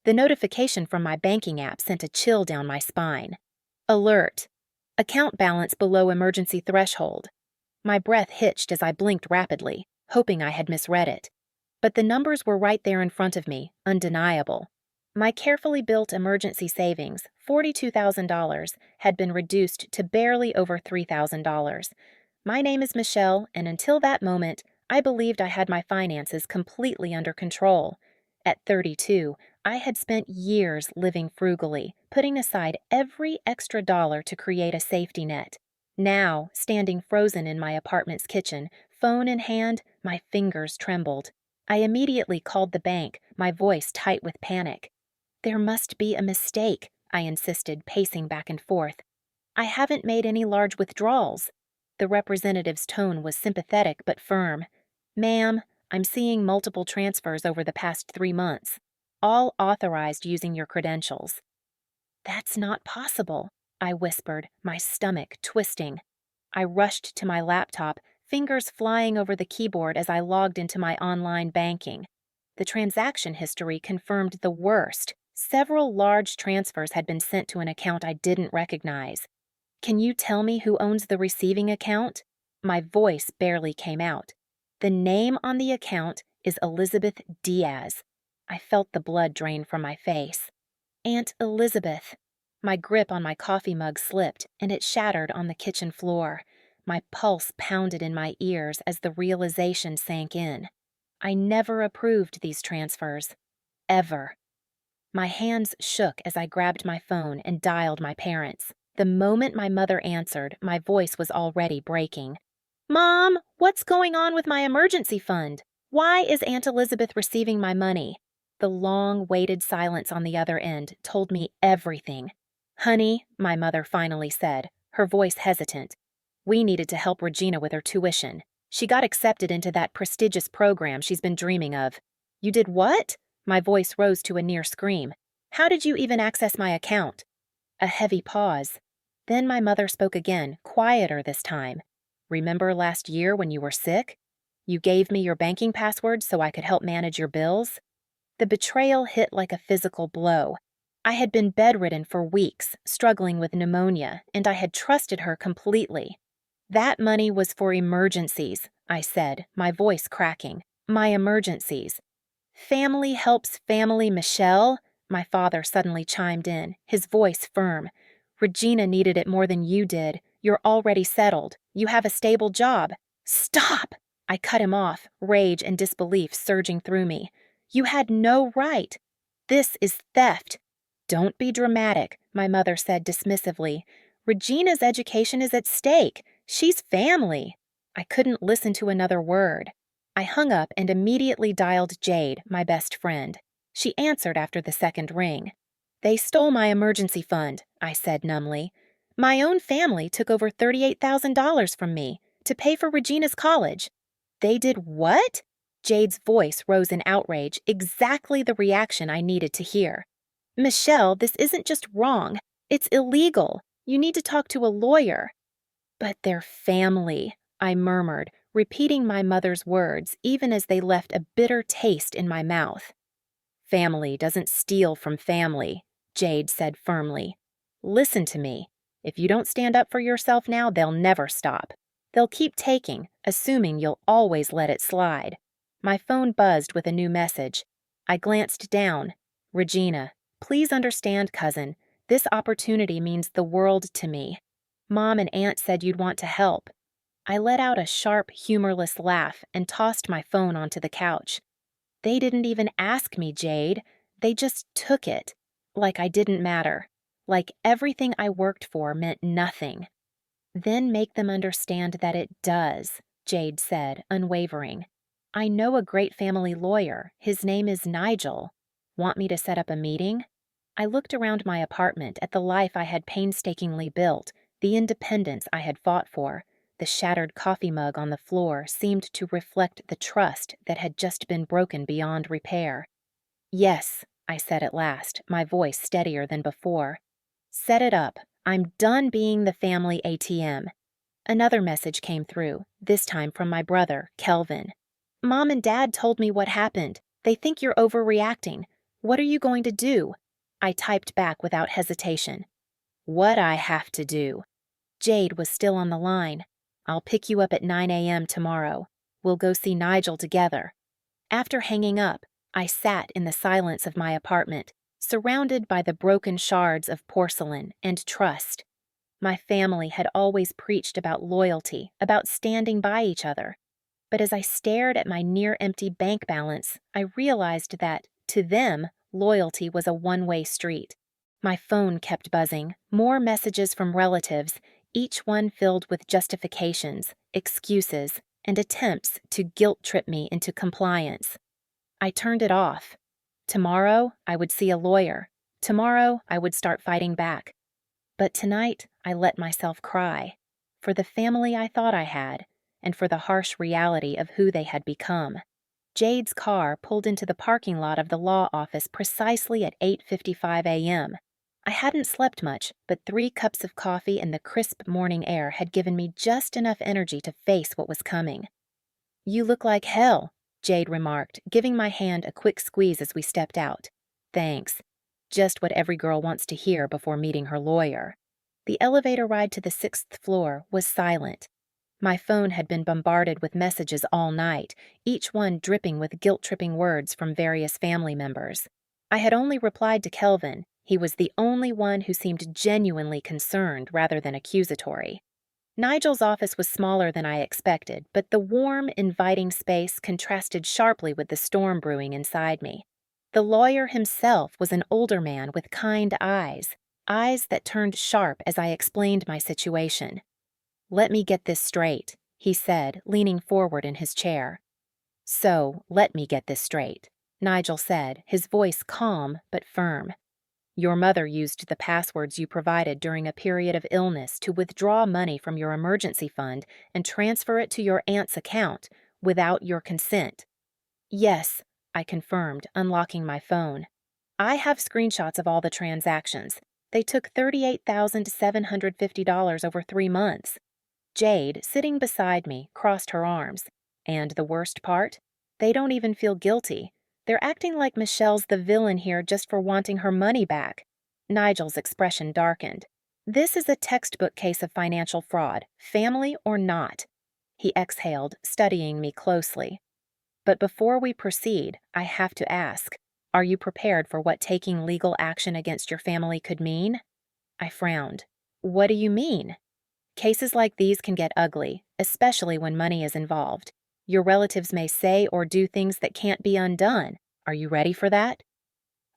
The notification from my banking app sent a chill down my spine. Alert. Account balance below emergency threshold. My breath hitched as I blinked rapidly, hoping I had misread it. But the numbers were right there in front of me, undeniable. My carefully built emergency savings, $42,000, had been reduced to barely over $3,000. My name is Michelle, and until that moment, I believed I had my finances completely under control. At 32, I had spent years living frugally, putting aside every extra dollar to create a safety net. Now, standing frozen in my apartment's kitchen, phone in hand, my fingers trembled. I immediately called the bank, my voice tight with panic. "There must be a mistake," I insisted, pacing back and forth. "I haven't made any large withdrawals." The representative's tone was sympathetic but firm. "Ma'am, I'm seeing multiple transfers over the past 3 months, all authorized using your credentials." "That's not possible," I whispered, my stomach twisting. I rushed to my laptop, fingers flying over the keyboard as I logged into my online banking. The transaction history confirmed the worst. Several large transfers had been sent to an account I didn't recognize. "Can you tell me who owns the receiving account?" My voice barely came out. "The name on the account is Elizabeth Diaz." I felt the blood drain from my face. "Aunt Elizabeth." My grip on my coffee mug slipped, and it shattered on the kitchen floor. My pulse pounded in my ears as the realization sank in. I never approved these transfers. Ever. My hands shook as I grabbed my phone and dialed my parents. The moment my mother answered, my voice was already breaking. "Mom, what's going on with my emergency fund? Why is Aunt Elizabeth receiving my money?" The long-waited silence on the other end told me everything. "Honey," my mother finally said, her voice hesitant, "we needed to help Regina with her tuition. She got accepted into that prestigious program she's been dreaming of." "You did what?" My voice rose to a near scream. "How did you even access my account?" A heavy pause. Then my mother spoke again, quieter this time. "Remember last year when you were sick? You gave me your banking password so I could help manage your bills?" The betrayal hit like a physical blow. I had been bedridden for weeks, struggling with pneumonia, and I had trusted her completely. "That money was for emergencies," I said, my voice cracking. "My emergencies." "Family helps family, Michelle," my father suddenly chimed in, his voice firm. "Regina needed it more than you did. You're already settled. You have a stable job." "Stop!" I cut him off, rage and disbelief surging through me. "You had no right. This is theft." "Don't be dramatic," my mother said dismissively. "Regina's education is at stake. She's family." I couldn't listen to another word. I hung up and immediately dialed Jade, my best friend. She answered after the second ring. "They stole my emergency fund," I said numbly. "My own family took over $38,000 from me to pay for Regina's college." "They did what?" Jade's voice rose in outrage, exactly the reaction I needed to hear. "Michelle, this isn't just wrong. It's illegal. You need to talk to a lawyer." "But they're family," I murmured, repeating my mother's words even as they left a bitter taste in my mouth. "Family doesn't steal from family," Jade said firmly. "Listen to me. If you don't stand up for yourself now, they'll never stop. They'll keep taking, assuming you'll always let it slide." My phone buzzed with a new message. I glanced down. "Regina, please understand, cousin. This opportunity means the world to me. Mom and Aunt said you'd want to help." I let out a sharp, humorless laugh and tossed my phone onto the couch. "They didn't even ask me, Jade. They just took it. Like I didn't matter. Like everything I worked for meant nothing." "Then make them understand that it does," Jade said, unwavering. "I know a great family lawyer. His name is Nigel. Want me to set up a meeting?" I looked around my apartment at the life I had painstakingly built, the independence I had fought for. The shattered coffee mug on the floor seemed to reflect the trust that had just been broken beyond repair. "Yes," I said at last, my voice steadier than before. "Set it up. I'm done being the family ATM." Another message came through, this time from my brother, Kelvin. "Mom and Dad told me what happened. They think you're overreacting. What are you going to do? I typed back without hesitation. What I have to do. Jade was still on the line. I'll pick you up at 9 a.m. tomorrow. We'll go see Nigel together. After hanging up, I sat in the silence of my apartment, surrounded by the broken shards of porcelain and trust. My family had always preached about loyalty, about standing by each other. But as I stared at my near-empty bank balance, I realized that, to them, loyalty was a one-way street. My phone kept buzzing, more messages from relatives, each one filled with justifications, excuses, and attempts to guilt-trip me into compliance. I turned it off. Tomorrow, I would see a lawyer. Tomorrow, I would start fighting back. But tonight, I let myself cry. For the family I thought I had, and for the harsh reality of who they had become. Jade's car pulled into the parking lot of the law office precisely at 8:55 a.m. I hadn't slept much, but 3 cups of coffee and the crisp morning air had given me just enough energy to face what was coming. "You look like hell," Jade remarked, giving my hand a quick squeeze as we stepped out. "Thanks. Just what every girl wants to hear before meeting her lawyer." The elevator ride to the 6th floor was silent. My phone had been bombarded with messages all night, each one dripping with guilt-tripping words from various family members. I had only replied to Kelvin. He was the only one who seemed genuinely concerned rather than accusatory. Nigel's office was smaller than I expected, but the warm, inviting space contrasted sharply with the storm brewing inside me. The lawyer himself was an older man with kind eyes that turned sharp as I explained my situation. "Let me get this straight," he said, leaning forward in his chair. "So, let me get this straight," Nigel said, his voice calm but firm. "Your mother used the passwords you provided during a period of illness to withdraw money from your emergency fund and transfer it to your aunt's account without your consent." "Yes," I confirmed, unlocking my phone. "I have screenshots of all the transactions. They took $38,750 over 3 months. Jade, sitting beside me, crossed her arms. "And the worst part? They don't even feel guilty. They're acting like Michelle's the villain here just for wanting her money back." Nigel's expression darkened. "This is a textbook case of financial fraud, family or not." He exhaled, studying me closely. "But before we proceed, I have to ask, are you prepared for what taking legal action against your family could mean?" I frowned. "What do you mean?" "Cases like these can get ugly, especially when money is involved. Your relatives may say or do things that can't be undone. Are you ready for that?"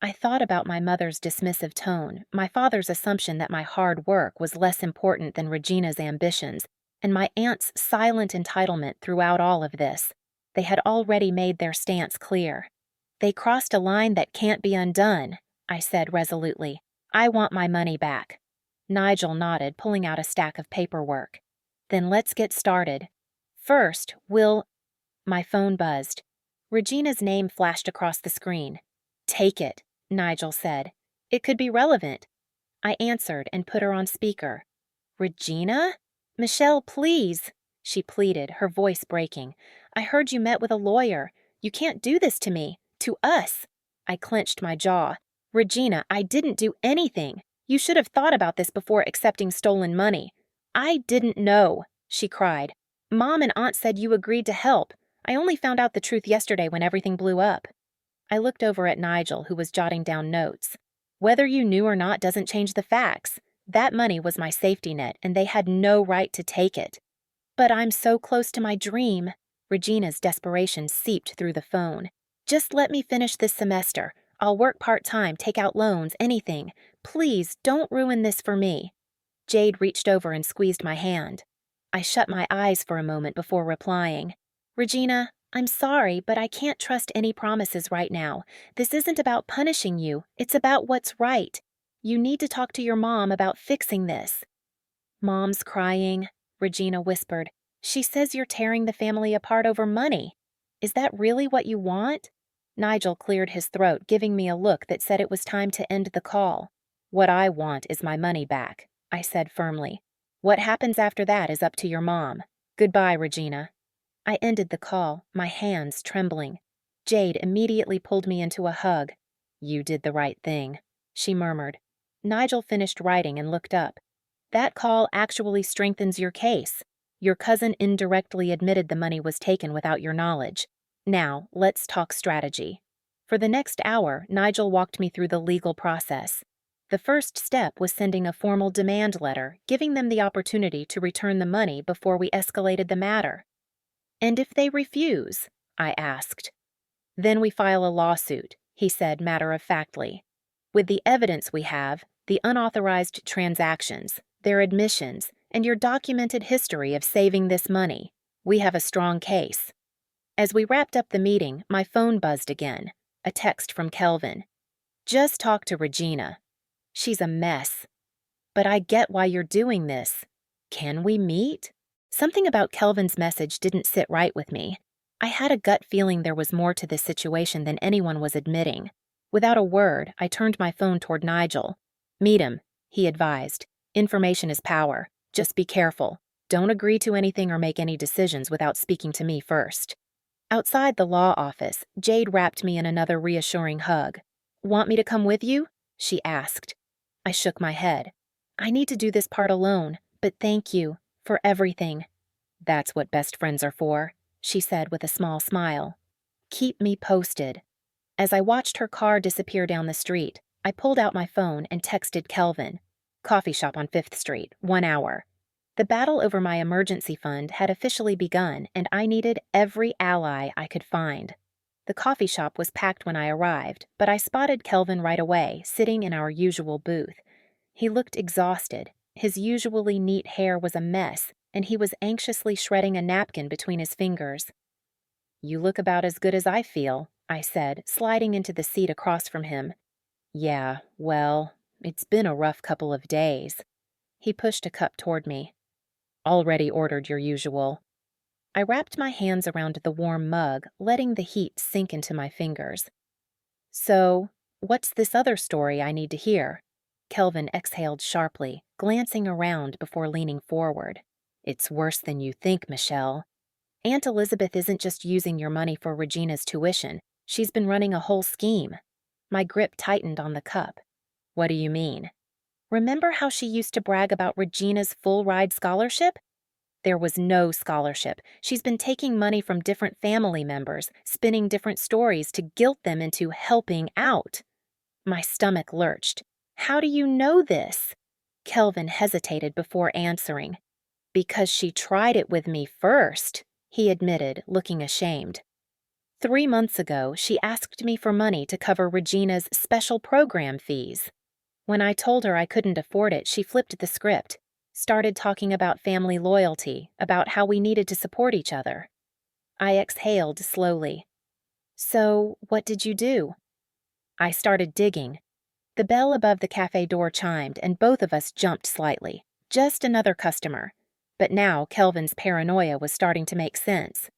I thought about my mother's dismissive tone, my father's assumption that my hard work was less important than Regina's ambitions, and my aunt's silent entitlement throughout all of this. They had already made their stance clear. "They crossed a line that can't be undone," I said resolutely. "I want my money back." Nigel nodded, pulling out a stack of paperwork. "Then let's get started. First, My phone buzzed. Regina's name flashed across the screen. "Take it," Nigel said. "It could be relevant." I answered and put her on speaker. "Regina? Michelle, please," she pleaded, her voice breaking. "I heard you met with a lawyer. You can't do this to me. To us." I clenched my jaw. "Regina, I didn't do anything. You should have thought about this before accepting stolen money." "I didn't know," she cried. "Mom and Aunt said you agreed to help. I only found out the truth yesterday when everything blew up." I looked over at Nigel, who was jotting down notes. "Whether you knew or not doesn't change the facts. That money was my safety net, and they had no right to take it." "But I'm so close to my dream." Regina's desperation seeped through the phone. "Just let me finish this semester. I'll work part-time, take out loans, anything. Please, don't ruin this for me." Jade reached over and squeezed my hand. I shut my eyes for a moment before replying. "Regina, I'm sorry, but I can't trust any promises right now. This isn't about punishing you. It's about what's right. You need to talk to your mom about fixing this." "Mom's crying," Regina whispered. "She says you're tearing the family apart over money. Is that really what you want?" Nigel cleared his throat, giving me a look that said it was time to end the call. "What I want is my money back," I said firmly. "What happens after that is up to your mom. Goodbye, Regina." I ended the call, my hands trembling. Jade immediately pulled me into a hug. You did the right thing, she murmured. Nigel finished writing and looked up. That call actually strengthens your case. Your cousin indirectly admitted the money was taken without your knowledge. Now, let's talk strategy. For the next hour, Nigel walked me through the legal process. The first step was sending a formal demand letter, giving them the opportunity to return the money before we escalated the matter. And if they refuse? I asked. Then we file a lawsuit, he said matter-of-factly. With the evidence we have, the unauthorized transactions, their admissions, and your documented history of saving this money, we have a strong case. As we wrapped up the meeting, my phone buzzed again. A text from Kelvin. Just talk to Regina. She's a mess. But I get why you're doing this. Can we meet? Something about Kelvin's message didn't sit right with me. I had a gut feeling there was more to this situation than anyone was admitting. Without a word, I turned my phone toward Nigel. Meet him, he advised. Information is power. Just be careful. Don't agree to anything or make any decisions without speaking to me first. Outside the law office, Jade wrapped me in another reassuring hug. Want me to come with you? She asked. I shook my head. I need to do this part alone, but thank you for everything. That's what best friends are for, she said with a small smile. Keep me posted. As I watched her car disappear down the street, I pulled out my phone and texted Kelvin. Coffee shop on 5th Street, 1 hour. The battle over my emergency fund had officially begun, and I needed every ally I could find. The coffee shop was packed when I arrived, but I spotted Kelvin right away, sitting in our usual booth. He looked exhausted. His usually neat hair was a mess, and he was anxiously shredding a napkin between his fingers. You look about as good as I feel, I said, sliding into the seat across from him. Yeah, well, it's been a rough couple of days. He pushed a cup toward me. Already ordered your usual. I wrapped my hands around the warm mug, letting the heat sink into my fingers. So, what's this other story I need to hear? Kelvin exhaled sharply, glancing around before leaning forward. It's worse than you think, Michelle. Aunt Elizabeth isn't just using your money for Regina's tuition. She's been running a whole scheme. My grip tightened on the cup. What do you mean? Remember how she used to brag about Regina's full-ride scholarship? There was no scholarship. She's been taking money from different family members, spinning different stories to guilt them into helping out. My stomach lurched. How do you know this? Kelvin hesitated before answering. Because she tried it with me first, he admitted, looking ashamed. 3 months ago, she asked me for money to cover Regina's special program fees. When I told her I couldn't afford it, she flipped the script, started talking about family loyalty, about how we needed to support each other. I exhaled slowly. So, what did you do? I started digging. The bell above the cafe door chimed, and both of us jumped slightly. Just another customer. But now Kelvin's paranoia was starting to make sense.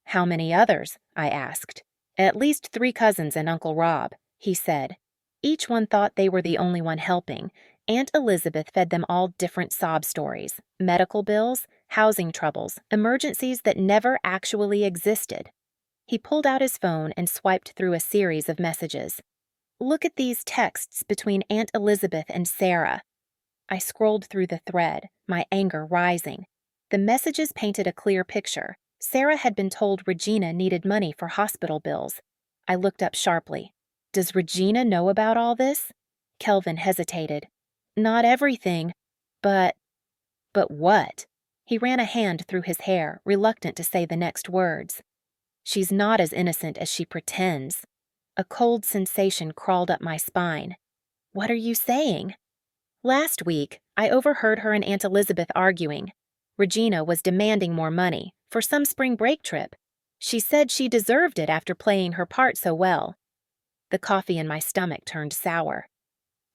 How many others? I asked. At least 3 cousins and Uncle Rob, he said. Each one thought they were the only one helping. Aunt Elizabeth fed them all different sob stories, medical bills, housing troubles, emergencies that never actually existed. He pulled out his phone and swiped through a series of messages. Look at these texts between Aunt Elizabeth and Sarah. I scrolled through the thread, my anger rising. The messages painted a clear picture. Sarah had been told Regina needed money for hospital bills. I looked up sharply. Does Regina know about all this? Kelvin hesitated. Not everything, but what? He ran a hand through his hair, reluctant to say the next words. She's not as innocent as she pretends. A cold sensation crawled up my spine. What are you saying? Last week, I overheard her and Aunt Elizabeth arguing. Regina was demanding more money for some spring break trip. She said she deserved it after playing her part so well. The coffee in my stomach turned sour.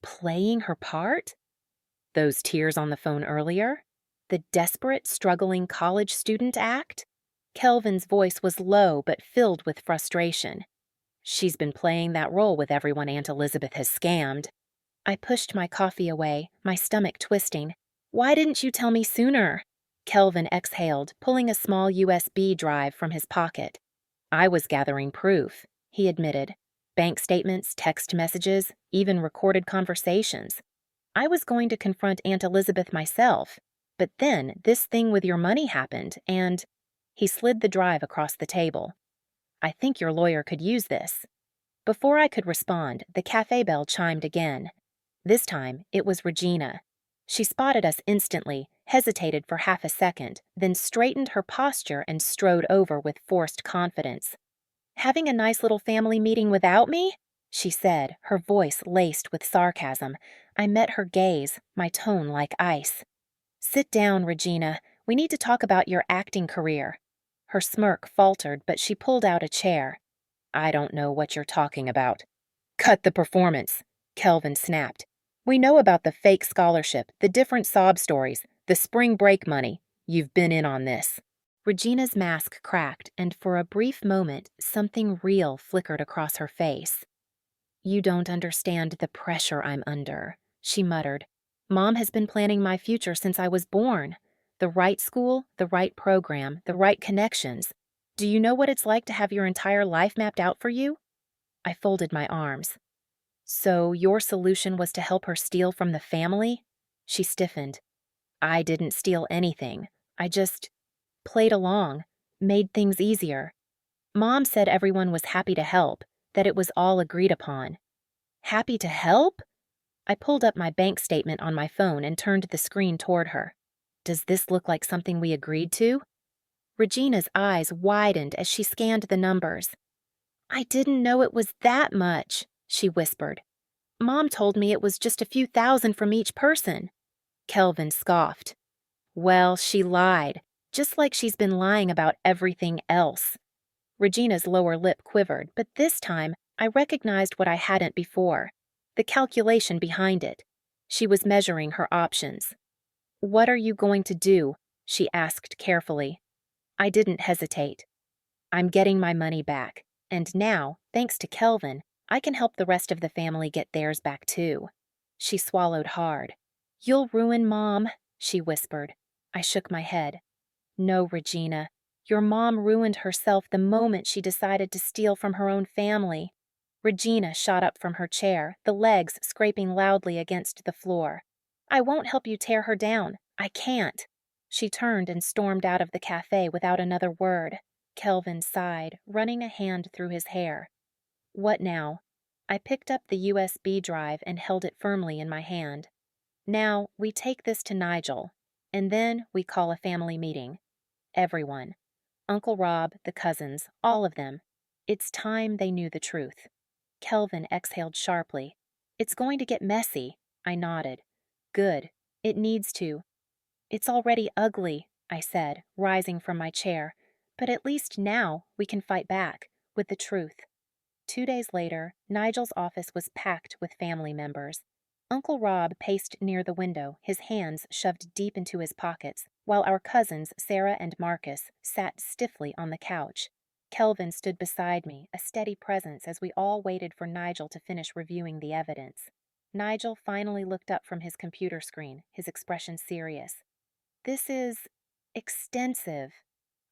Playing her part? Those tears on the phone earlier? The desperate, struggling college student act? Kelvin's voice was low but filled with frustration. She's been playing that role with everyone Aunt Elizabeth has scammed. I pushed my coffee away, my stomach twisting. Why didn't you tell me sooner? Kelvin exhaled, pulling a small USB drive from his pocket. I was gathering proof, he admitted. Bank statements, text messages, even recorded conversations. I was going to confront Aunt Elizabeth myself, but then this thing with your money happened, and he slid the drive across the table. I think your lawyer could use this. Before I could respond, the cafe bell chimed again. This time, it was Regina. She spotted us instantly, hesitated for half a second, then straightened her posture and strode over with forced confidence. "Having a nice little family meeting without me?" she said, her voice laced with sarcasm. I met her gaze, my tone like ice. "Sit down, Regina. We need to talk about your acting career." Her smirk faltered, but she pulled out a chair. "I don't know what you're talking about." "Cut the performance," Kelvin snapped. "We know about the fake scholarship, the different sob stories, the spring break money. You've been in on this." Regina's mask cracked, and for a brief moment, something real flickered across her face. "You don't understand the pressure I'm under," she muttered. "Mom has been planning my future since I was born. The right school, the right program, the right connections. Do you know what it's like to have your entire life mapped out for you?" I folded my arms. "So your solution was to help her steal from the family?" She stiffened. "I didn't steal anything. I just played along, made things easier. Mom said everyone was happy to help, that it was all agreed upon." "Happy to help?" I pulled up my bank statement on my phone and turned the screen toward her. "Does this look like something we agreed to?" Regina's eyes widened as she scanned the numbers. "I didn't know it was that much," she whispered. "Mom told me it was just a few thousand from each person." Kelvin scoffed. "Well, she lied, just like she's been lying about everything else." Regina's lower lip quivered, but this time I recognized what I hadn't before, the calculation behind it. She was measuring her options. "What are you going to do?" she asked carefully. I didn't hesitate. "I'm getting my money back, and now, thanks to Kelvin, I can help the rest of the family get theirs back too." She swallowed hard. "You'll ruin Mom," she whispered. I shook my head. "No, Regina. Your mom ruined herself the moment she decided to steal from her own family." Regina shot up from her chair, the legs scraping loudly against the floor. "I won't help you tear her down. I can't." She turned and stormed out of the cafe without another word. Kelvin sighed, running a hand through his hair. "What now?" I picked up the USB drive and held it firmly in my hand. "Now, we take this to Nigel, and then we call a family meeting. Everyone. Uncle Rob, the cousins, all of them. It's time they knew the truth." Kelvin exhaled sharply. "It's going to get messy." I nodded. "Good. It needs to." "It's already ugly," I said, rising from my chair. "But at least now we can fight back, with the truth." 2 days later, Nigel's office was packed with family members. Uncle Rob paced near the window, his hands shoved deep into his pockets, while our cousins, Sarah and Marcus, sat stiffly on the couch. Kelvin stood beside me, a steady presence as we all waited for Nigel to finish reviewing the evidence. Nigel finally looked up from his computer screen, his expression serious. "This is extensive."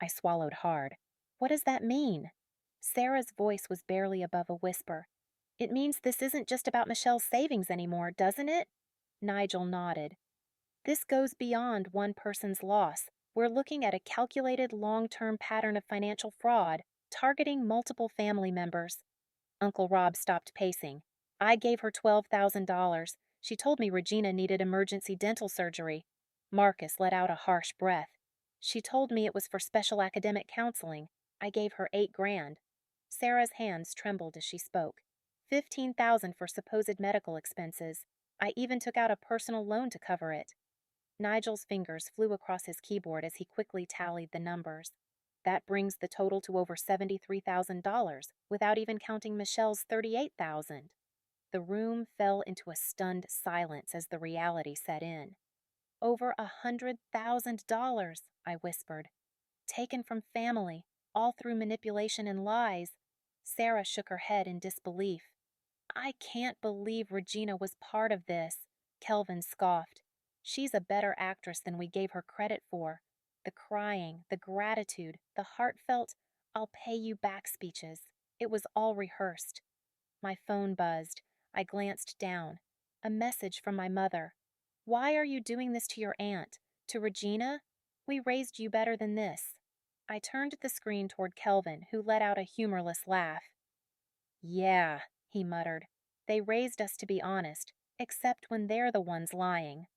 I swallowed hard. "What does that mean?" Sarah's voice was barely above a whisper. "It means this isn't just about Michelle's savings anymore, doesn't it?" Nigel nodded. "This goes beyond one person's loss. We're looking at a calculated long-term pattern of financial fraud, targeting multiple family members." Uncle Rob stopped pacing. "I gave her $12,000. She told me Regina needed emergency dental surgery." Marcus let out a harsh breath. "She told me it was for special academic counseling. I gave her $8,000. Sarah's hands trembled as she spoke. $15,000 for supposed medical expenses. I even took out a personal loan to cover it." Nigel's fingers flew across his keyboard as he quickly tallied the numbers. "That brings the total to over $73,000, without even counting Michelle's $38,000. The room fell into a stunned silence as the reality set in. "Over $100,000, I whispered. "Taken from family, all through manipulation and lies." Sarah shook her head in disbelief. "I can't believe Regina was part of this." Kelvin scoffed. "She's a better actress than we gave her credit for. The crying, the gratitude, the heartfelt, 'I'll pay you back' speeches. It was all rehearsed." My phone buzzed. I glanced down. A message from my mother. Why are you doing this to your aunt? To Regina? We raised you better than this. I turned the screen toward Kelvin, who let out a humorless laugh. Yeah, he muttered. They raised us to be honest, except when they're the ones lying.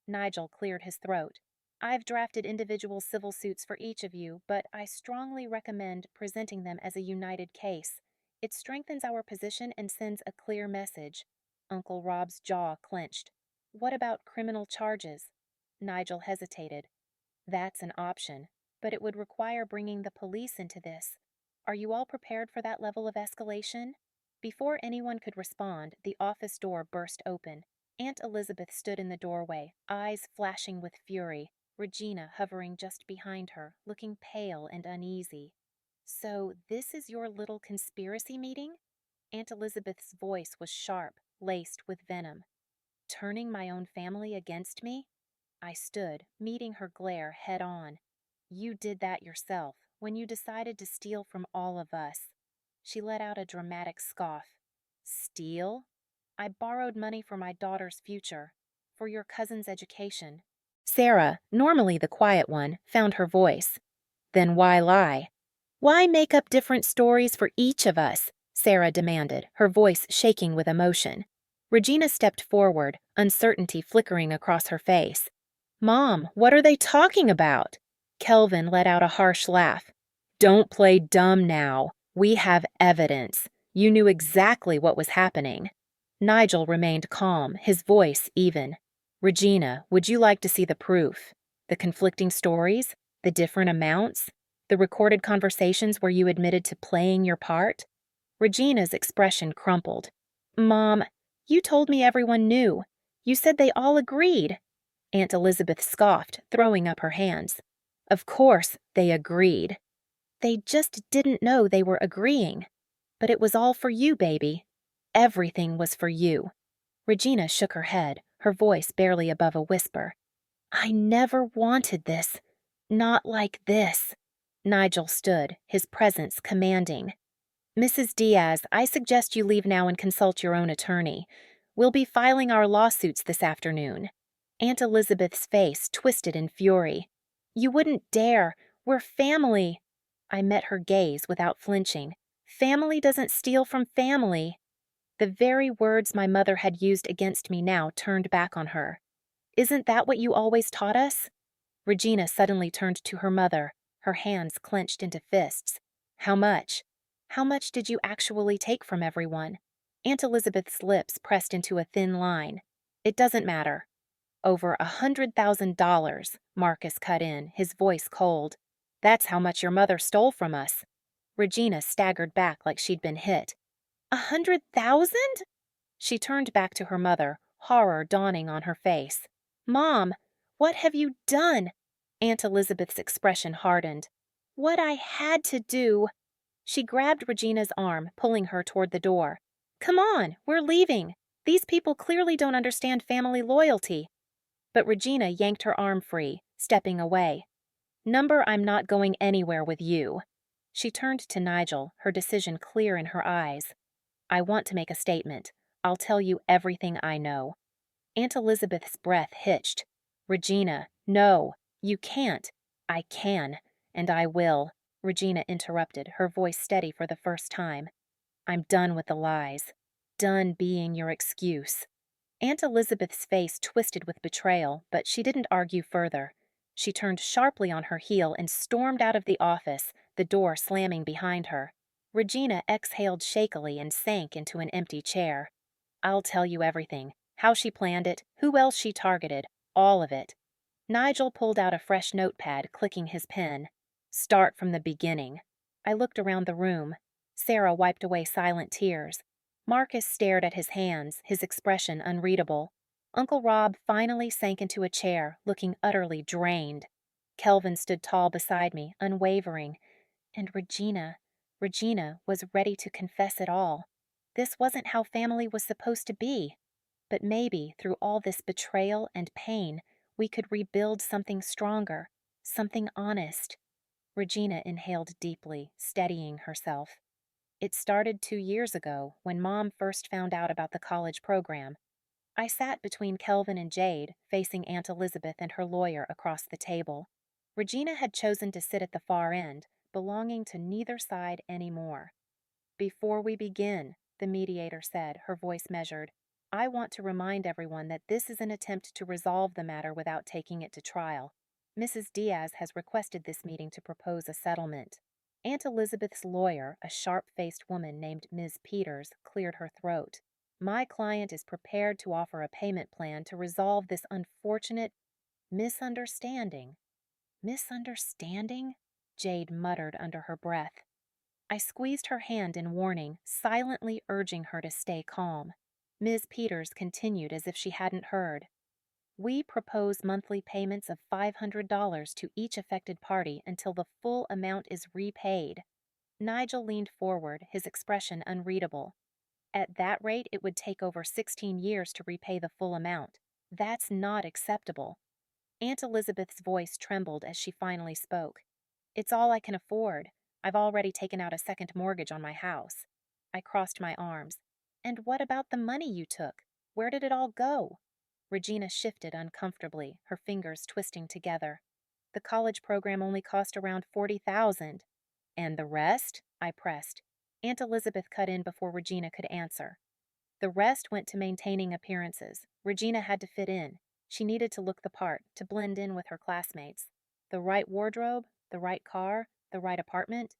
Nigel cleared his throat. I've drafted individual civil suits for each of you, but I strongly recommend presenting them as a united case. It strengthens our position and sends a clear message. Uncle Rob's jaw clenched. What about criminal charges? Nigel hesitated. That's an option, but it would require bringing the police into this. Are you all prepared for that level of escalation? Before anyone could respond, the office door burst open. Aunt Elizabeth stood in the doorway, eyes flashing with fury, Regina hovering just behind her, looking pale and uneasy. So, this is your little conspiracy meeting? Aunt Elizabeth's voice was sharp, laced with venom. Turning my own family against me? I stood, meeting her glare head on. You did that yourself, when you decided to steal from all of us. She let out a dramatic scoff. Steal? I borrowed money for my daughter's future, for your cousin's education. Sarah, normally the quiet one, found her voice. Then why lie? Why make up different stories for each of us? Sarah demanded, her voice shaking with emotion. Regina stepped forward, uncertainty flickering across her face. Mom, what are they talking about? Kelvin let out a harsh laugh. Don't play dumb now. We have evidence. You knew exactly what was happening. Nigel remained calm, his voice even. Regina, would you like to see the proof? The conflicting stories? The different amounts? The recorded conversations where you admitted to playing your part? Regina's expression crumpled. Mom, you told me everyone knew. You said they all agreed. Aunt Elizabeth scoffed, throwing up her hands. Of course, they agreed. They just didn't know they were agreeing. But it was all for you, baby. Everything was for you. Regina shook her head, her voice barely above a whisper. I never wanted this. Not like this. Nigel stood, his presence commanding. Mrs. Diaz, I suggest you leave now and consult your own attorney. We'll be filing our lawsuits this afternoon. Aunt Elizabeth's face twisted in fury. You wouldn't dare. We're family. I met her gaze without flinching. Family doesn't steal from family. The very words my mother had used against me now turned back on her. Isn't that what you always taught us? Regina suddenly turned to her mother, her hands clenched into fists. How much? How much did you actually take from everyone? Aunt Elizabeth's lips pressed into a thin line. It doesn't matter. Over $100,000, Marcus cut in, his voice cold. That's how much your mother stole from us. Regina staggered back like she'd been hit. 100,000? She turned back to her mother, horror dawning on her face. Mom, what have you done? Aunt Elizabeth's expression hardened. What I had to do. She grabbed Regina's arm, pulling her toward the door. Come on, we're leaving. These people clearly don't understand family loyalty. But Regina yanked her arm free, stepping away. Number, I'm not going anywhere with you. She turned to Nigel, her decision clear in her eyes. I want to make a statement. I'll tell you everything I know. Aunt Elizabeth's breath hitched. Regina, no, you can't. I can, and I will. Regina interrupted, her voice steady for the first time. I'm done with the lies. Done being your excuse. Aunt Elizabeth's face twisted with betrayal, but she didn't argue further. She turned sharply on her heel and stormed out of the office, the door slamming behind her. Regina exhaled shakily and sank into an empty chair. I'll tell you everything. How she planned it, who else she targeted, all of it. Nigel pulled out a fresh notepad, clicking his pen. Start from the beginning. I looked around the room. Sarah wiped away silent tears. Marcus stared at his hands, his expression unreadable. Uncle Rob finally sank into a chair, looking utterly drained. Kelvin stood tall beside me, unwavering. And Regina was ready to confess it all. This wasn't how family was supposed to be. But maybe, through all this betrayal and pain, we could rebuild something stronger, something honest. Regina inhaled deeply, steadying herself. It started 2 years ago when Mom first found out about the college program. I sat between Kelvin and Jade, facing Aunt Elizabeth and her lawyer across the table. Regina had chosen to sit at the far end, belonging to neither side anymore. Before we begin, the mediator said, her voice measured, I want to remind everyone that this is an attempt to resolve the matter without taking it to trial. Mrs. Diaz has requested this meeting to propose a settlement. Aunt Elizabeth's lawyer, a sharp-faced woman named Ms. Peters, cleared her throat. My client is prepared to offer a payment plan to resolve this unfortunate misunderstanding. Misunderstanding? Jade muttered under her breath. I squeezed her hand in warning, silently urging her to stay calm. Ms. Peters continued as if she hadn't heard. We propose monthly payments of $500 to each affected party until the full amount is repaid. Nigel leaned forward, his expression unreadable. At that rate, it would take over 16 years to repay the full amount. That's not acceptable. Aunt Elizabeth's voice trembled as she finally spoke. It's all I can afford. I've already taken out a second mortgage on my house. I crossed my arms. And what about the money you took? Where did it all go? Regina shifted uncomfortably, her fingers twisting together. The college program only cost around $40,000. And the rest? I pressed. Aunt Elizabeth cut in before Regina could answer. The rest went to maintaining appearances. Regina had to fit in. She needed to look the part, to blend in with her classmates. The right wardrobe, the right car, the right apartment.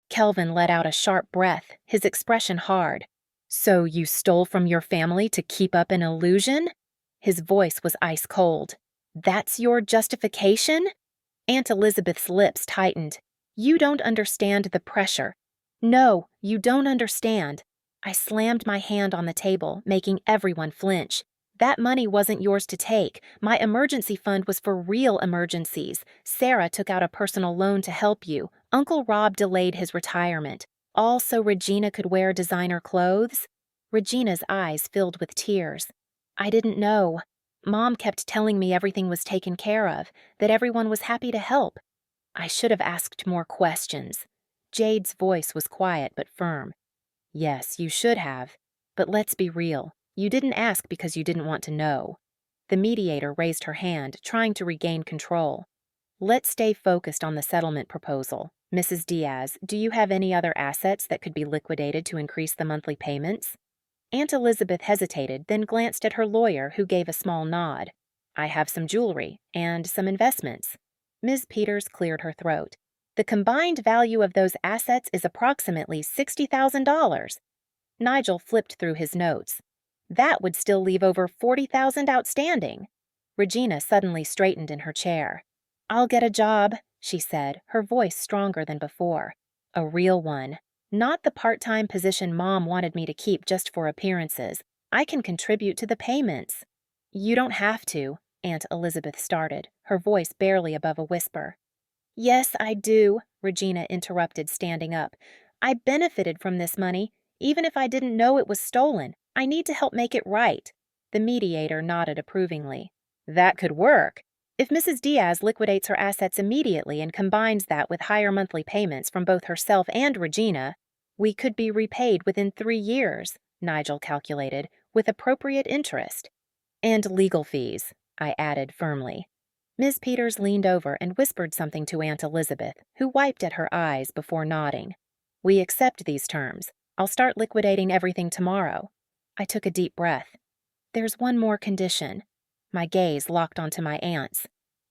Kelvin let out a sharp breath, his expression hard. So you stole from your family to keep up an illusion? His voice was ice cold. That's your justification? Aunt Elizabeth's lips tightened. You don't understand the pressure. No, you don't understand. I slammed my hand on the table, making everyone flinch. That money wasn't yours to take. My emergency fund was for real emergencies. Sarah took out a personal loan to help you. Uncle Rob delayed his retirement. All so Regina could wear designer clothes? Regina's eyes filled with tears. I didn't know. Mom kept telling me everything was taken care of, that everyone was happy to help. I should have asked more questions. Jade's voice was quiet but firm. Yes, you should have. But let's be real. You didn't ask because you didn't want to know. The mediator raised her hand, trying to regain control. Let's stay focused on the settlement proposal. Mrs. Diaz, do you have any other assets that could be liquidated to increase the monthly payments? Aunt Elizabeth hesitated, then glanced at her lawyer, who gave a small nod. I have some jewelry and some investments. Ms. Peters cleared her throat. The combined value of those assets is approximately $60,000. Nigel flipped through his notes. That would still leave over $40,000 outstanding. Regina suddenly straightened in her chair. I'll get a job, she said, her voice stronger than before. A real one. Not the part-time position Mom wanted me to keep just for appearances. I can contribute to the payments. You don't have to, Aunt Elizabeth started, her voice barely above a whisper. Yes, I do, Regina interrupted, standing up. I benefited from this money, even if I didn't know it was stolen. I need to help make it right. The mediator nodded approvingly. That could work. If Mrs. Diaz liquidates her assets immediately and combines that with higher monthly payments from both herself and Regina, we could be repaid within 3 years, Nigel calculated, with appropriate interest. And legal fees, I added firmly. Ms. Peters leaned over and whispered something to Aunt Elizabeth, who wiped at her eyes before nodding. We accept these terms. I'll start liquidating everything tomorrow. I took a deep breath. There's one more condition. My gaze locked onto my aunt's.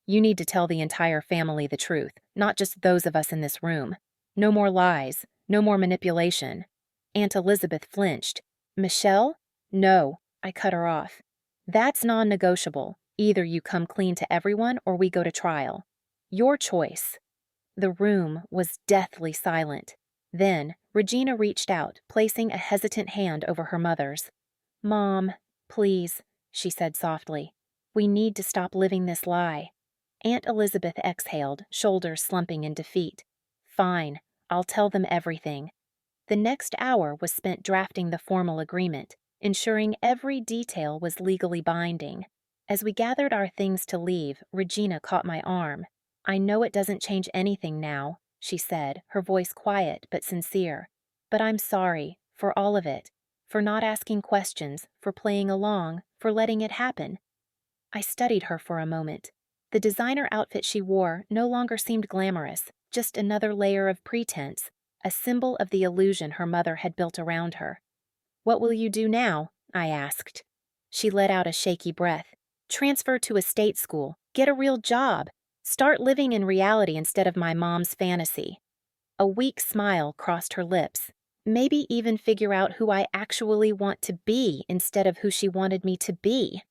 You need to tell the entire family the truth, not just those of us in this room. No more lies, no more manipulation. Aunt Elizabeth flinched. Michelle? No, I cut her off. That's non-negotiable. Either you come clean to everyone or we go to trial. Your choice. The room was deathly silent. Then, Regina reached out, placing a hesitant hand over her mother's. Mom, please, she said softly. We need to stop living this lie. Aunt Elizabeth exhaled, shoulders slumping in defeat. Fine, I'll tell them everything. The next hour was spent drafting the formal agreement, ensuring every detail was legally binding. As we gathered our things to leave, Regina caught my arm. I know it doesn't change anything now, she said, her voice quiet but sincere. But I'm sorry for all of it, for not asking questions, for playing along, for letting it happen. I studied her for a moment. The designer outfit she wore no longer seemed glamorous, just another layer of pretense, a symbol of the illusion her mother had built around her. "What will you do now?" I asked. She let out a shaky breath. "Transfer to a state school, get a real job, start living in reality instead of my mom's fantasy." A weak smile crossed her lips. "Maybe even figure out who I actually want to be instead of who she wanted me to be."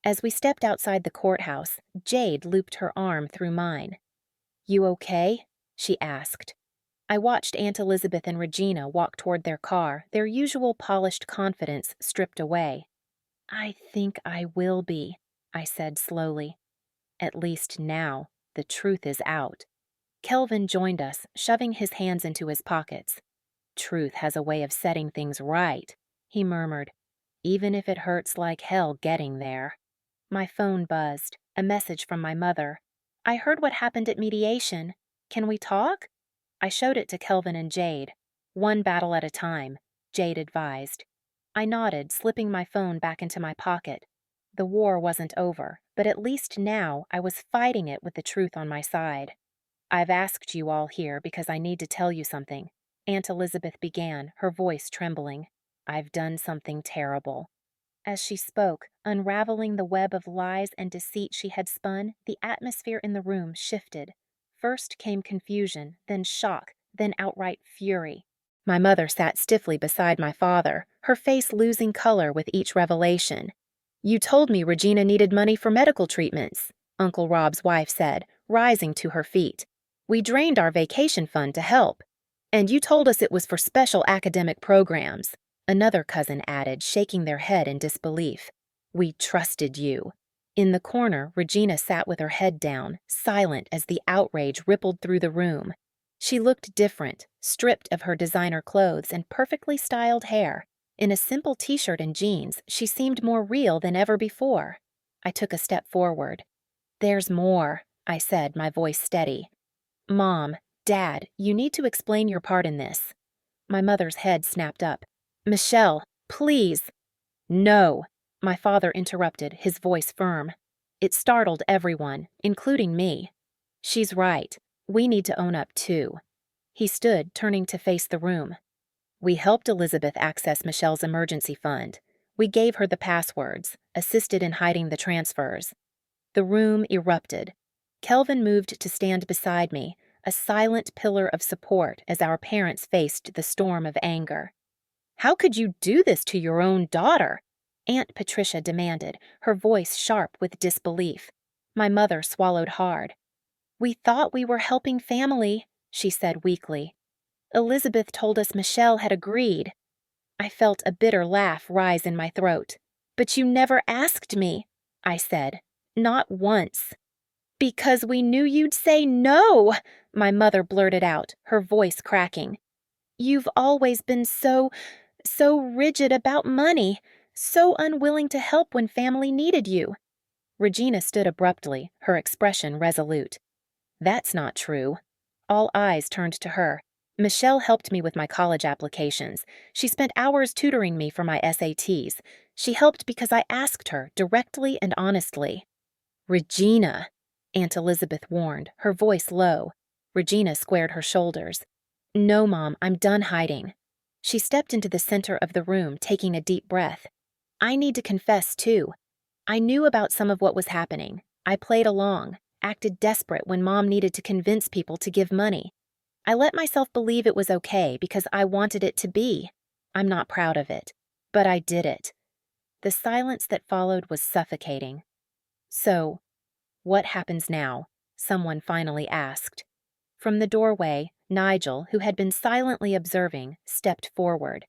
As we stepped outside the courthouse, Jade looped her arm through mine. "You okay?" she asked. I watched Aunt Elizabeth and Regina walk toward their car, their usual polished confidence stripped away. "I think I will be," I said slowly. "At least now, the truth is out." Kelvin joined us, shoving his hands into his pockets. "Truth has a way of setting things right," he murmured, "even if it hurts like hell getting there." My phone buzzed, a message from my mother. "I heard what happened at mediation. Can we talk?" I showed it to Kelvin and Jade. "One battle at a time," Jade advised. I nodded, slipping my phone back into my pocket. The war wasn't over, but at least now I was fighting it with the truth on my side. "I've asked you all here because I need to tell you something," Aunt Elizabeth began, her voice trembling. "I've done something terrible." As she spoke, unraveling the web of lies and deceit she had spun, the atmosphere in the room shifted. First came confusion, then shock, then outright fury. My mother sat stiffly beside my father, her face losing color with each revelation. "You told me Regina needed money for medical treatments," Uncle Rob's wife said, rising to her feet. "We drained our vacation fund to help. And you told us it was for special academic programs," another cousin added, shaking their head in disbelief. "We trusted you." In the corner, Regina sat with her head down, silent as the outrage rippled through the room. She looked different, stripped of her designer clothes and perfectly styled hair. In a simple t-shirt and jeans, she seemed more real than ever before. I took a step forward. "There's more," I said, my voice steady. "Mom, Dad, you need to explain your part in this." My mother's head snapped up. "Michelle, please." "No," my father interrupted, his voice firm. It startled everyone, including me. "She's right. We need to own up too." He stood, turning to face the room. "We helped Elizabeth access Michelle's emergency fund. We gave her the passwords, assisted in hiding the transfers." The room erupted. Kelvin moved to stand beside me, a silent pillar of support as our parents faced the storm of anger. "How could you do this to your own daughter?" Aunt Patricia demanded, her voice sharp with disbelief. My mother swallowed hard. "We thought we were helping family," she said weakly. "Elizabeth told us Michelle had agreed." I felt a bitter laugh rise in my throat. "But you never asked me," I said. "Not once." "Because we knew you'd say no," my mother blurted out, her voice cracking. "You've always been so rigid about money, so unwilling to help when family needed you." Regina stood abruptly, her expression resolute. "That's not true." All eyes turned to her. "Michelle helped me with my college applications. She spent hours tutoring me for my SATs. She helped because I asked her, directly and honestly." "Regina," Aunt Elizabeth warned, her voice low. Regina squared her shoulders. "No, Mom, I'm done hiding." She stepped into the center of the room, taking a deep breath. "I need to confess, too. I knew about some of what was happening. I played along, acted desperate when Mom needed to convince people to give money. I let myself believe it was okay because I wanted it to be. I'm not proud of it, but I did it." The silence that followed was suffocating. "So, what happens now?" someone finally asked. From the doorway, Nigel, who had been silently observing, stepped forward.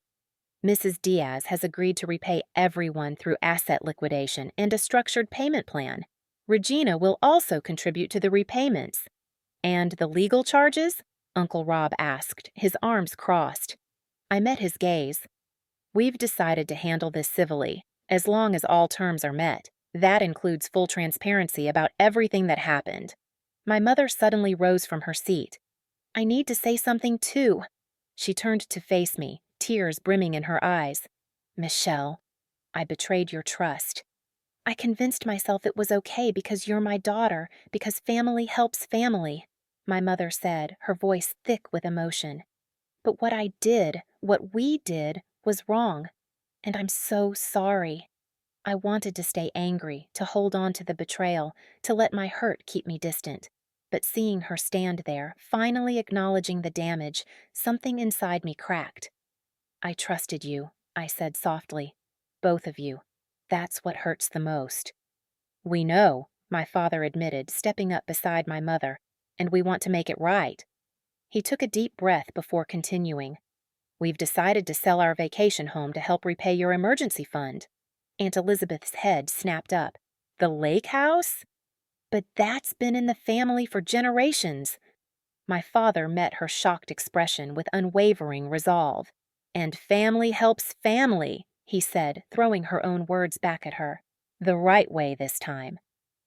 "Mrs. Diaz has agreed to repay everyone through asset liquidation and a structured payment plan. Regina will also contribute to the repayments." "And the legal charges?" Uncle Rob asked, his arms crossed. I met his gaze. "We've decided to handle this civilly, as long as all terms are met. That includes full transparency about everything that happened." My mother suddenly rose from her seat. "I need to say something too." She turned to face me, tears brimming in her eyes. Michelle, I betrayed your trust. I convinced myself it was okay because you're my daughter, because family helps family, my mother said, her voice thick with emotion. But what I did, what we did, was wrong, and I'm so sorry. I wanted to stay angry, to hold on to the betrayal, to let my hurt keep me distant. But seeing her stand there, finally acknowledging the damage, something inside me cracked. I trusted you, I said softly. Both of you. That's what hurts the most. We know, my father admitted, stepping up beside my mother, and we want to make it right. He took a deep breath before continuing. We've decided to sell our vacation home to help repay your emergency fund. Aunt Elizabeth's head snapped up. The lake house? But that's been in the family for generations. My father met her shocked expression with unwavering resolve. And family helps family, he said, throwing her own words back at her. The right way this time.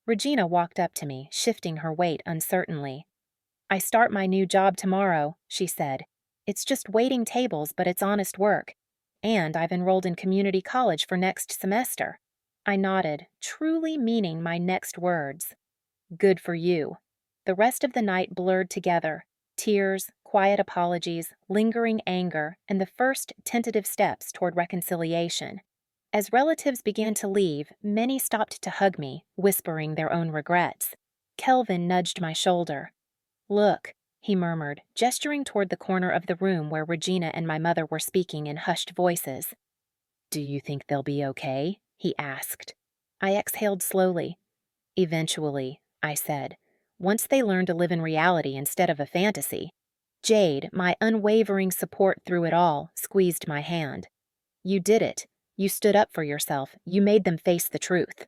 Regina walked up to me, shifting her weight uncertainly. I start my new job tomorrow, she said. It's just waiting tables, but it's honest work. And I've enrolled in community college for next semester. I nodded, truly meaning my next words. Good for you. The rest of the night blurred together. Tears, quiet apologies, lingering anger, and the first tentative steps toward reconciliation. As relatives began to leave, many stopped to hug me, whispering their own regrets. Kelvin nudged my shoulder. Look, he murmured, gesturing toward the corner of the room where Regina and my mother were speaking in hushed voices. Do you think they'll be okay? He asked. I exhaled slowly. Eventually, I said, once they learn to live in reality instead of a fantasy. Jade, my unwavering support through it all, squeezed my hand. You did it. You stood up for yourself. You made them face the truth.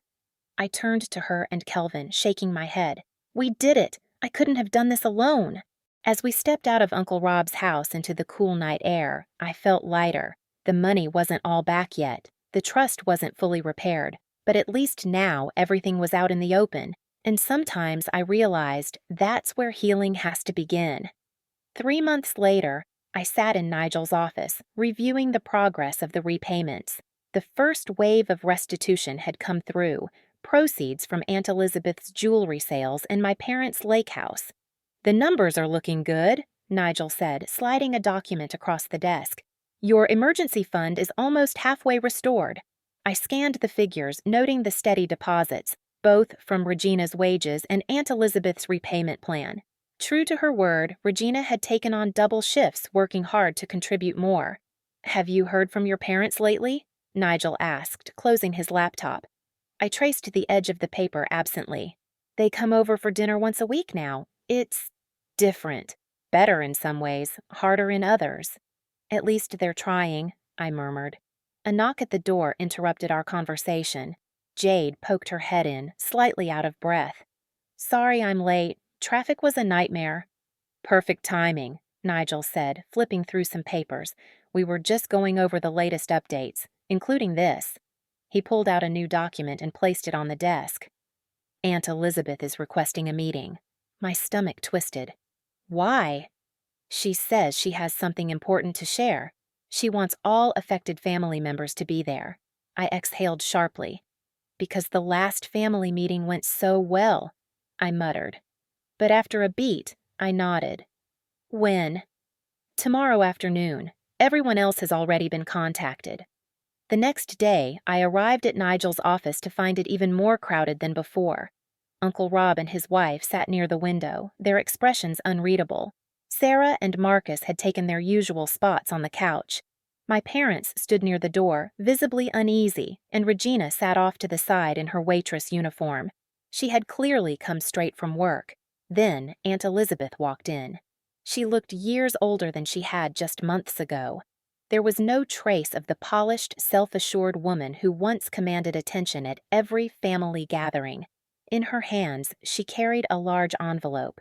I turned to her and Kelvin, shaking my head. We did it. I couldn't have done this alone. As we stepped out of Uncle Rob's house into the cool night air, I felt lighter. The money wasn't all back yet. The trust wasn't fully repaired. But at least now everything was out in the open. And sometimes I realized that's where healing has to begin. 3 months later, I sat in Nigel's office, reviewing the progress of the repayments. The first wave of restitution had come through, proceeds from Aunt Elizabeth's jewelry sales and my parents' lake house. The numbers are looking good, Nigel said, sliding a document across the desk. Your emergency fund is almost halfway restored. I scanned the figures, noting the steady deposits, both from Regina's wages and Aunt Elizabeth's repayment plan. True to her word, Regina had taken on double shifts, working hard to contribute more. Have you heard from your parents lately? Nigel asked, closing his laptop. I traced the edge of the paper absently. They come over for dinner once a week now. It's different. Better in some ways, harder in others. At least they're trying, I murmured. A knock at the door interrupted our conversation. Jade poked her head in, slightly out of breath. Sorry I'm late. Traffic was a nightmare. Perfect timing, Nigel said, flipping through some papers. We were just going over the latest updates, including this. He pulled out a new document and placed it on the desk. Aunt Elizabeth is requesting a meeting. My stomach twisted. Why? She says she has something important to share. She wants all affected family members to be there. I exhaled sharply. Because the last family meeting went so well, I muttered. But after a beat, I nodded. When? Tomorrow afternoon. Everyone else has already been contacted. The next day, I arrived at Nigel's office to find it even more crowded than before. Uncle Rob and his wife sat near the window, their expressions unreadable. Sarah and Marcus had taken their usual spots on the couch. My parents stood near the door, visibly uneasy, and Regina sat off to the side in her waitress uniform. She had clearly come straight from work. Then Aunt Elizabeth walked in. She looked years older than she had just months ago. There was no trace of the polished, self-assured woman who once commanded attention at every family gathering. In her hands, she carried a large envelope.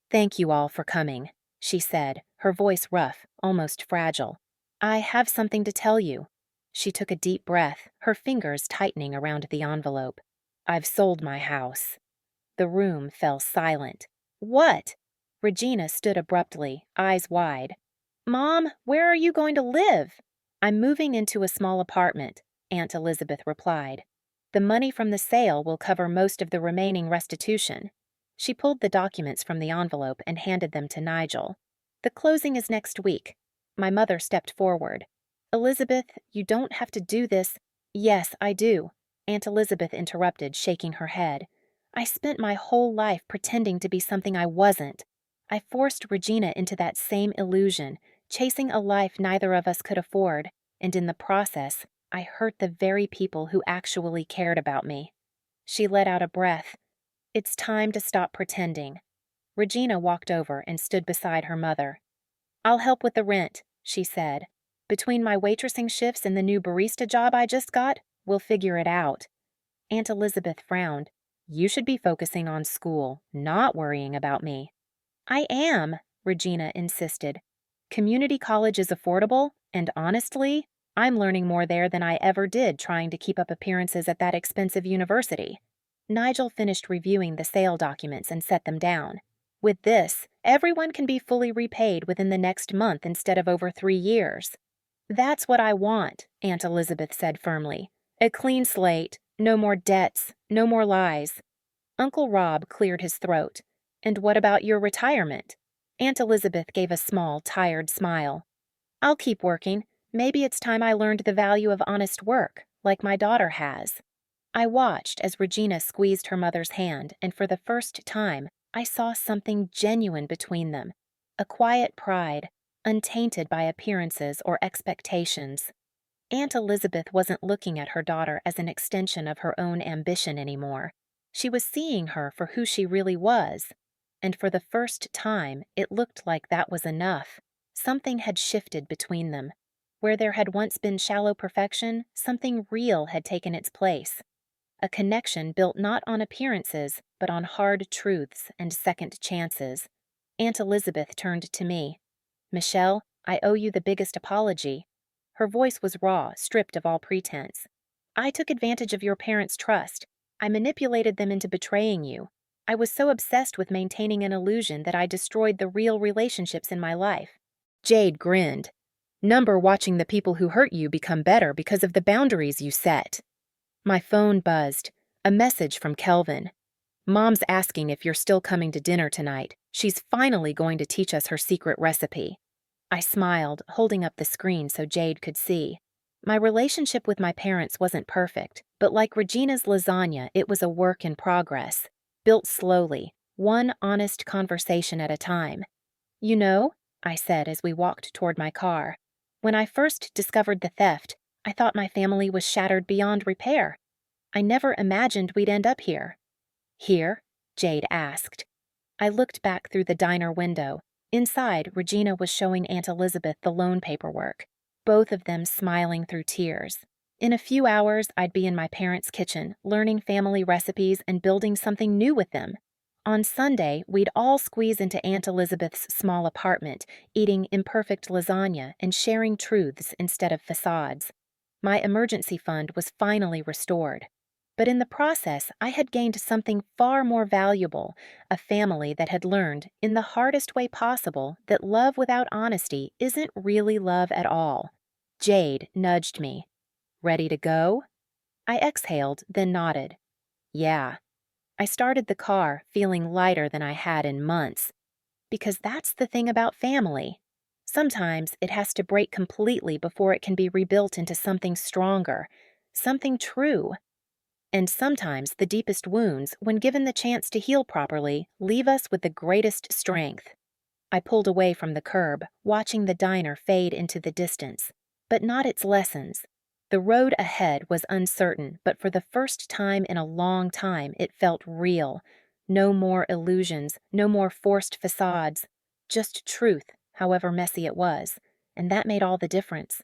Thank you all for coming, she said, her voice rough, almost fragile. I have something to tell you. She took a deep breath, her fingers tightening around the envelope. I've sold my house. The room fell silent. What? Regina stood abruptly, eyes wide. Mom, where are you going to live? I'm moving into a small apartment, Aunt Elizabeth replied. The money from the sale will cover most of the remaining restitution. She pulled the documents from the envelope and handed them to Nigel. The closing is next week. My mother stepped forward. Elizabeth, you don't have to do this. Yes, I do, Aunt Elizabeth interrupted, shaking her head. I spent my whole life pretending to be something I wasn't. I forced Regina into that same illusion, chasing a life neither of us could afford, and in the process, I hurt the very people who actually cared about me. She let out a breath. It's time to stop pretending. Regina walked over and stood beside her mother. I'll help with the rent, she said. Between my waitressing shifts and the new barista job I just got, we'll figure it out. Aunt Elizabeth frowned. You should be focusing on school, not worrying about me. I am, Regina insisted. Community college is affordable, and honestly, I'm learning more there than I ever did trying to keep up appearances at that expensive university. Nigel finished reviewing the sale documents and set them down. With this, everyone can be fully repaid within the next month instead of over 3 years. That's what I want, Aunt Elizabeth said firmly. A clean slate, no more debts, no more lies. Uncle Rob cleared his throat. And what about your retirement? Aunt Elizabeth gave a small, tired smile. I'll keep working. Maybe it's time I learned the value of honest work, like my daughter has. I watched as Regina squeezed her mother's hand, and for the first time, I saw something genuine between them. A quiet pride, untainted by appearances or expectations. Aunt Elizabeth wasn't looking at her daughter as an extension of her own ambition anymore. She was seeing her for who she really was. And for the first time, it looked like that was enough. Something had shifted between them. Where there had once been shallow perfection, something real had taken its place. A connection built not on appearances, but on hard truths and second chances. Aunt Elizabeth turned to me. Michelle, I owe you the biggest apology. Her voice was raw, stripped of all pretense. I took advantage of your parents' trust. I manipulated them into betraying you. I was so obsessed with maintaining an illusion that I destroyed the real relationships in my life. Jade grinned. Number watching the people who hurt you become better because of the boundaries you set. My phone buzzed. A message from Kelvin. Mom's asking if you're still coming to dinner tonight. She's finally going to teach us her secret recipe. I smiled, holding up the screen so Jade could see. My relationship with my parents wasn't perfect, but like Regina's lasagna, it was a work in progress. Built slowly, one honest conversation at a time. You know, I said as we walked toward my car, when I first discovered the theft, I thought my family was shattered beyond repair. I never imagined we'd end up here. Here? Jade asked. I looked back through the diner window. Inside, Regina was showing Aunt Elizabeth the loan paperwork, both of them smiling through tears. In a few hours, I'd be in my parents' kitchen, learning family recipes and building something new with them. On Sunday, we'd all squeeze into Aunt Elizabeth's small apartment, eating imperfect lasagna and sharing truths instead of facades. My emergency fund was finally restored. But in the process, I had gained something far more valuable, a family that had learned, in the hardest way possible, that love without honesty isn't really love at all. Jade nudged me. Ready to go? I exhaled, then nodded. Yeah. I started the car, feeling lighter than I had in months. Because that's the thing about family. Sometimes it has to break completely before it can be rebuilt into something stronger, something true. And sometimes the deepest wounds, when given the chance to heal properly, leave us with the greatest strength. I pulled away from the curb, watching the diner fade into the distance, but not its lessons. The road ahead was uncertain, but for the first time in a long time, it felt real. No more illusions, no more forced facades. Just truth, however messy it was, and that made all the difference.